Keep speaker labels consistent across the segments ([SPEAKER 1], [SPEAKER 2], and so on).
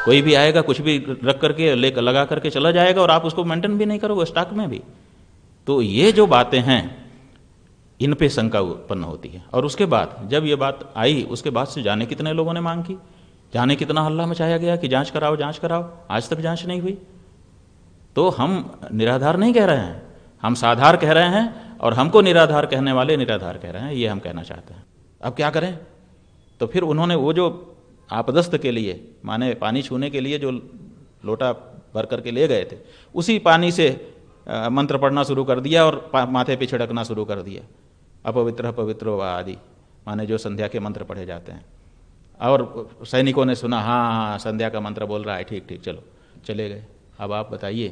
[SPEAKER 1] कोई भी आएगा कुछ भी रख करके ले लगा करके चला जाएगा और आप उसको मेंटेन भी नहीं करोगे स्टॉक में भी। तो ये जो बातें हैं इन पे शंका उत्पन्न होती है। और उसके बाद जब ये बात आई उसके बाद से जाने कितने लोगों ने मांग की, जाने कितना हल्ला मचाया गया कि जांच कराओ जांच कराओ, आज तक जांच नहीं हुई। तो हम निराधार नहीं कह रहे हैं, हम साधार कह रहे हैं और हमको निराधार कहने वाले निराधार कह रहे हैं, ये हम कहना चाहते हैं। अब क्या करें? तो फिर उन्होंने वो जो आपदस्थ के लिए माने पानी छूने के लिए जो लोटा भर करके ले गए थे उसी पानी से मंत्र पढ़ना शुरू कर दिया और माथे पे छिड़कना शुरू कर दिया, अपवित्र पवित्र व आदि, माने जो संध्या के मंत्र पढ़े जाते हैं। और सैनिकों ने सुना, हाँ हाँ संध्या का मंत्र बोल रहा है, ठीक ठीक चलो, चले गए। अब आप बताइए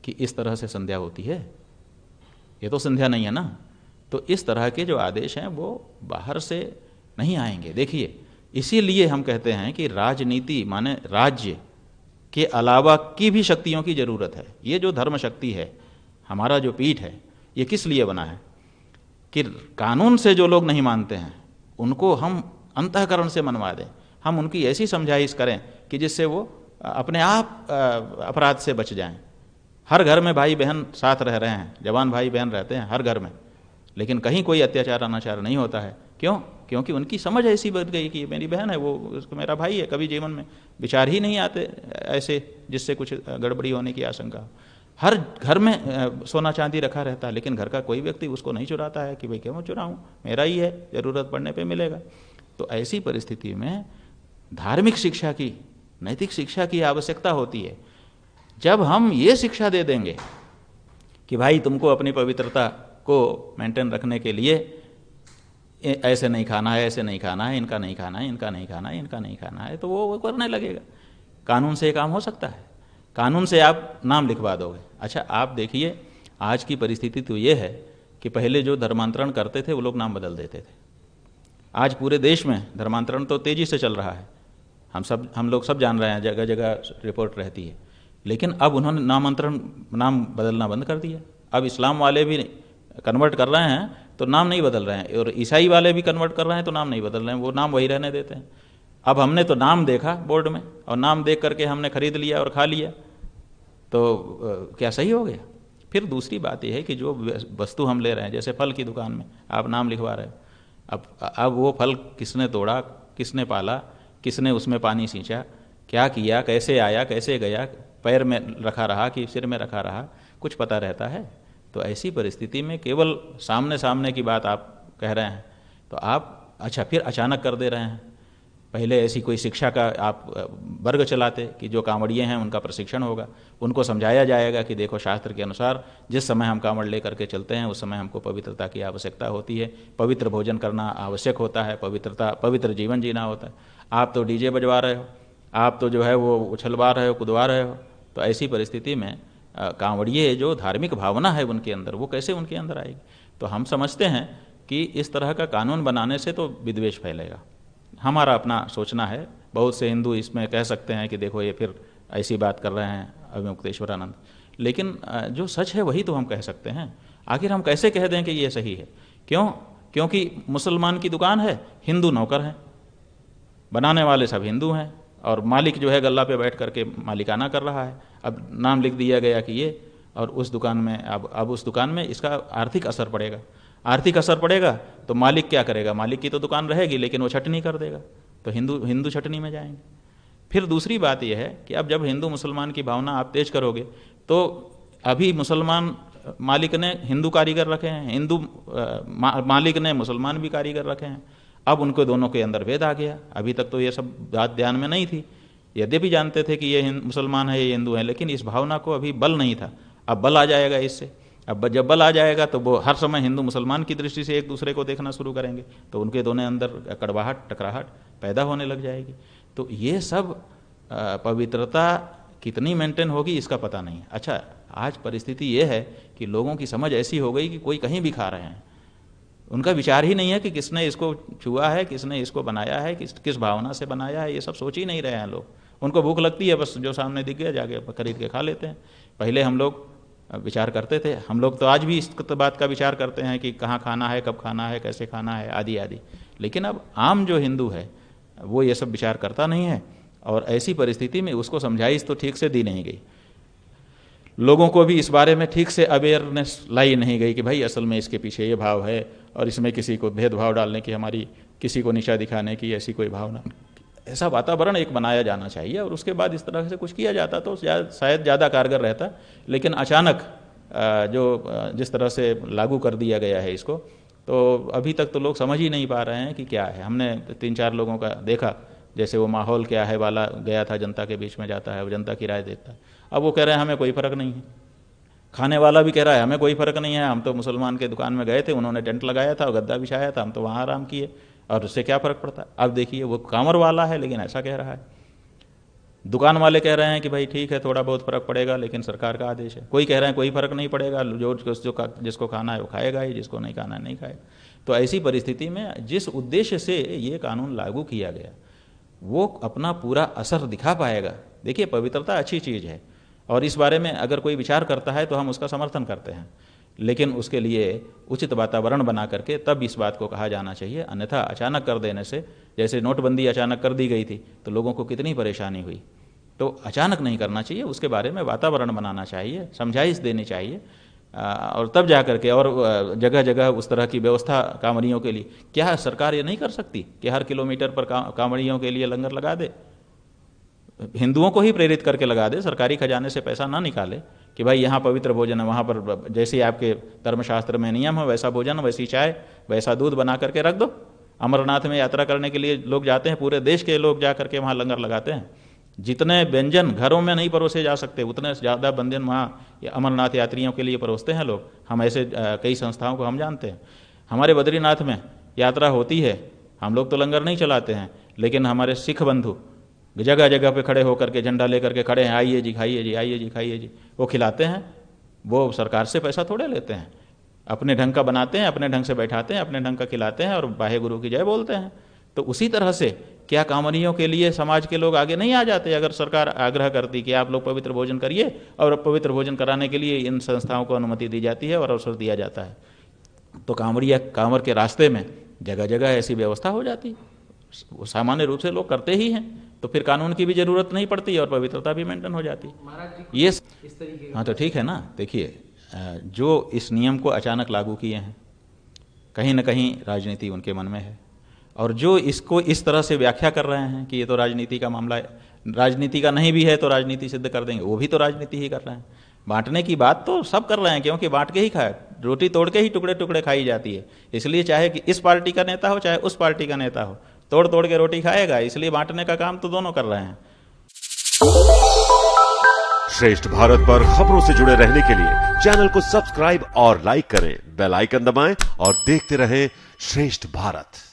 [SPEAKER 1] कि इस तरह से संध्या होती है? ये तो संध्या नहीं है ना। तो इस तरह के जो आदेश हैं वो बाहर से नहीं आएंगे। देखिए इसीलिए हम कहते हैं कि राजनीति माने राज्य के अलावा की भी शक्तियों की जरूरत है। ये जो धर्म शक्ति है, हमारा जो पीठ है, ये किस लिए बना है कि कानून से जो लोग नहीं मानते हैं उनको हम अंतःकरण से मनवा दें, हम उनकी ऐसी समझाइश करें कि जिससे वो अपने आप अपराध से बच जाएं। हर घर में भाई बहन साथ रह रहे हैं, जवान भाई बहन रहते हैं हर घर में, लेकिन कहीं कोई अत्याचार अनाचार नहीं होता है। क्यों? क्योंकि उनकी समझ ऐसी बन गई कि मेरी बहन है, वो मेरा भाई है, कभी जीवन में विचार ही नहीं आते ऐसे जिससे कुछ गड़बड़ी होने की आशंका। हर घर में सोना चांदी रखा रहता है, लेकिन घर का कोई व्यक्ति उसको नहीं चुराता है कि भाई क्यों चुराऊं, मेरा ही है, ज़रूरत पड़ने पे मिलेगा। तो ऐसी परिस्थिति में धार्मिक शिक्षा की, नैतिक शिक्षा की आवश्यकता होती है। जब हम ये शिक्षा दे देंगे कि भाई तुमको अपनी पवित्रता को मेंटेन रखने के लिए ऐसे नहीं खाना है, ऐसे नहीं खाना है, इनका नहीं खाना है, इनका नहीं खाना है, इनका नहीं खाना है, तो वो करने लगेगा। कानून से काम हो सकता है, कानून से आप नाम लिखवा दोगे। अच्छा आप देखिए आज की परिस्थिति तो ये है कि पहले जो धर्मांतरण करते थे वो लोग नाम बदल देते थे। आज पूरे देश में धर्मांतरण तो तेज़ी से चल रहा है, हम लोग सब जान रहे हैं, जगह जगह रिपोर्ट रहती है। लेकिन अब उन्होंने नाम बदलना बंद कर दिया। अब इस्लाम वाले भी कन्वर्ट कर रहे हैं तो नाम नहीं बदल रहे हैं, और ईसाई वाले भी कन्वर्ट कर रहे हैं तो नाम नहीं बदल रहे हैं, वो नाम वही रहने देते हैं। अब हमने तो नाम देखा बोर्ड में और नाम देख करके हमने खरीद लिया और खा लिया, तो क्या सही हो गया? फिर दूसरी बात यह है कि जो वस्तु हम ले रहे हैं, जैसे फल की दुकान में आप नाम लिखवा रहे हो, अब वो फल किसने तोड़ा, किसने पाला, किसने उसमें पानी सींचा, क्या किया, कैसे आया, कैसे गया, पैर में रखा रहा कि सिर में रखा रहा, कुछ पता रहता है? तो ऐसी परिस्थिति में केवल सामने सामने की बात आप कह रहे हैं तो आप अच्छा फिर अचानक कर दे रहे हैं। पहले ऐसी कोई शिक्षा का आप वर्ग चलाते कि जो कांवड़िए हैं उनका प्रशिक्षण होगा, उनको समझाया जाएगा कि देखो शास्त्र के अनुसार जिस समय हम कांवड़ लेकर के चलते हैं उस समय हमको पवित्रता की आवश्यकता होती है, पवित्र भोजन करना आवश्यक होता है, पवित्र जीवन जीना होता है। आप तो डीजे बजवा रहे हो, आप तो जो है वो उछलवा रहे हो, कूदवा रहे हो। तो ऐसी परिस्थिति में कांवड़िए जो धार्मिक भावना है उनके अंदर, वो कैसे उनके अंदर आएगी? तो हम समझते हैं कि इस तरह का कानून बनाने से तो विद्वेष फैलेगा। हमारा अपना सोचना है, बहुत से हिंदू इसमें कह सकते हैं कि देखो ये फिर ऐसी बात कर रहे हैं अविमुक्तेश्वरानंद, लेकिन जो सच है वही तो हम कह सकते हैं। आखिर हम कैसे कह दें कि ये सही है? क्यों? क्योंकि मुसलमान की दुकान है, हिंदू नौकर हैं, बनाने वाले सब हिंदू हैं, और मालिक जो है गल्ला पे बैठ करके मालिकाना कर रहा है। अब नाम लिख दिया गया कि ये, और उस दुकान में अब उस दुकान में इसका आर्थिक असर पड़ेगा। आर्थिक असर पड़ेगा तो मालिक क्या करेगा? मालिक की तो दुकान रहेगी लेकिन वो छटनी कर देगा, तो हिंदू छटनी में जाएंगे। फिर दूसरी बात यह है कि अब जब हिंदू मुसलमान की भावना आप तेज करोगे तो अभी मुसलमान मालिक ने हिंदू कारीगर रखे हैं, हिंदू मालिक ने मुसलमान भी कारीगर रखे हैं। अब उनको दोनों के अंदर भेद आ गया। अभी तक तो ये सब बात ध्यान में नहीं थी, यद्यपि जानते थे कि ये मुसलमान है, ये हिंदू है, लेकिन इस भावना को अभी बल नहीं था। अब बल आ जाएगा इससे। अब जब बल आ जाएगा तो वो हर समय हिंदू मुसलमान की दृष्टि से एक दूसरे को देखना शुरू करेंगे, तो उनके दोनों अंदर कड़वाहट, टकराहट पैदा होने लग जाएगी। तो ये सब पवित्रता कितनी मेंटेन होगी इसका पता नहीं। अच्छा आज परिस्थिति ये है कि लोगों की समझ ऐसी हो गई कि कोई कहीं भी खा रहे हैं, उनका विचार ही नहीं है कि किसने इसको छुआ है, किसने इसको बनाया है, किस भावना से बनाया है, ये सब सोच ही नहीं रहे हैं लोग। उनको भूख लगती है, बस जो सामने दिख गया जाके खरीद के खा लेते हैं। पहले हम लोग विचार करते थे, हम लोग तो आज भी इस बात का विचार करते हैं कि कहाँ खाना है, कब खाना है, कैसे खाना है, आदि आदि। लेकिन अब आम जो हिंदू है वो ये सब विचार करता नहीं है, और ऐसी परिस्थिति में उसको समझाइश तो ठीक से दी नहीं गई, लोगों को भी इस बारे में ठीक से अवेयरनेस लाई नहीं गई कि भाई असल में इसके पीछे ये भाव है और इसमें किसी को भेदभाव डालने की, हमारी किसी को नीचा दिखाने की ऐसी कोई भावना। ऐसा वातावरण एक बनाया जाना चाहिए और उसके बाद इस तरह से कुछ किया जाता तो शायद ज़्यादा कारगर रहता। लेकिन अचानक जिस तरह से लागू कर दिया गया है इसको, तो अभी तक तो लोग समझ ही नहीं पा रहे हैं कि क्या है। हमने 3-4 लोगों का देखा, जैसे वो माहौल क्या है वाला गया था, जनता के बीच में जाता है, वो जनता की राय देता है। अब वो कह रहे हैं हमें कोई फ़र्क नहीं है, खाने वाला भी कह रहा है हमें कोई फ़र्क नहीं है, हम तो मुसलमान के दुकान में गए थे, उन्होंने टेंट लगाया था और गद्दा बिछाया था, हम तो वहाँ आराम किए और उससे क्या फ़र्क पड़ता है। अब देखिए वो कांवर वाला है लेकिन ऐसा कह रहा है, दुकान वाले कह रहे हैं कि भाई ठीक है थोड़ा बहुत फ़र्क पड़ेगा लेकिन सरकार का आदेश है, कोई कह रहे हैं कोई फ़र्क नहीं पड़ेगा, जिसको खाना है वो खाएगा ही, जिसको नहीं खाना है नहीं खाएगा। तो ऐसी परिस्थिति में जिस उद्देश्य से ये कानून लागू किया गया वो अपना पूरा असर दिखा पाएगा। देखिए पवित्रता अच्छी चीज़ है और इस बारे में अगर कोई विचार करता है तो हम उसका समर्थन करते हैं, लेकिन उसके लिए उचित वातावरण बना करके तब इस बात को कहा जाना चाहिए। अन्यथा अचानक कर देने से, जैसे नोटबंदी अचानक कर दी गई थी तो लोगों को कितनी परेशानी हुई, तो अचानक नहीं करना चाहिए, उसके बारे में वातावरण बनाना चाहिए, समझाइश देनी चाहिए और तब जा करके, और जगह जगह उस तरह की व्यवस्था कांवड़ियों के लिए। क्या सरकार ये नहीं कर सकती कि हर किलोमीटर पर कांवड़ियों के लिए लंगर लगा दे, हिंदुओं को ही प्रेरित करके लगा दे, सरकारी खजाने से पैसा ना निकाले कि भाई यहाँ पवित्र भोजन है, वहाँ पर जैसे आपके धर्मशास्त्र में नियम है वैसा भोजन, वैसी चाय, वैसा दूध बना करके रख दो। अमरनाथ में यात्रा करने के लिए लोग जाते हैं, पूरे देश के लोग जा करके वहाँ लंगर लगाते हैं। जितने व्यंजन घरों में नहीं परोसे जा सकते उतने ज़्यादा व्यंजन वहाँ अमरनाथ यात्रियों के लिए परोसते हैं लोग। हम ऐसे कई संस्थाओं को हम जानते हैं। हमारे बद्रीनाथ में यात्रा होती है, हम लोग तो लंगर नहीं चलाते हैं, लेकिन हमारे सिख बंधु जगह जगह पे खड़े होकर के झंडा लेकर के खड़े हैं, आइए जी खाइए जी, आइए जी खाइए जी, वो खिलाते हैं। वो सरकार से पैसा थोड़े लेते हैं, अपने ढंग का बनाते हैं, अपने ढंग से बैठाते हैं, अपने ढंग का खिलाते हैं और वाहे गुरु की जय बोलते हैं। तो उसी तरह से क्या कांवड़ियों के लिए समाज के लोग आगे नहीं आ जाते अगर सरकार आग्रह करती कि आप लोग पवित्र भोजन करिए, और पवित्र भोजन कराने के लिए इन संस्थाओं को अनुमति दी जाती है और अवसर दिया जाता है, तो कांवड़ के रास्ते में जगह जगह ऐसी व्यवस्था हो जाती। वो सामान्य रूप से लोग करते ही हैं, तो फिर कानून की भी जरूरत नहीं पड़ती और पवित्रता भी मेंटेन हो जाती। ये इस तरीके, हाँ तो ठीक है ना। देखिए जो इस नियम को अचानक लागू किए हैं, कहीं ना कहीं राजनीति उनके मन में है, और जो इसको इस तरह से व्याख्या कर रहे हैं कि ये तो राजनीति का मामला है, राजनीति का नहीं भी है तो राजनीति सिद्ध कर देंगे, वो भी तो राजनीति ही कर रहे हैं। बांटने की बात तो सब कर रहे हैं, क्योंकि बांट के ही खाए, रोटी तोड़ के ही टुकड़े टुकड़े खाई जाती है। इसलिए चाहे कि इस पार्टी का नेता हो चाहे उस पार्टी का नेता हो, तोड़ तोड़ के रोटी खाएगा, इसलिए बांटने का काम तो दोनों कर रहे हैं।
[SPEAKER 2] श्रेष्ठ भारत पर खबरों से जुड़े रहने के लिए चैनल को सब्सक्राइब और लाइक करें, बेल आइकन दबाएं और देखते रहें श्रेष्ठ भारत।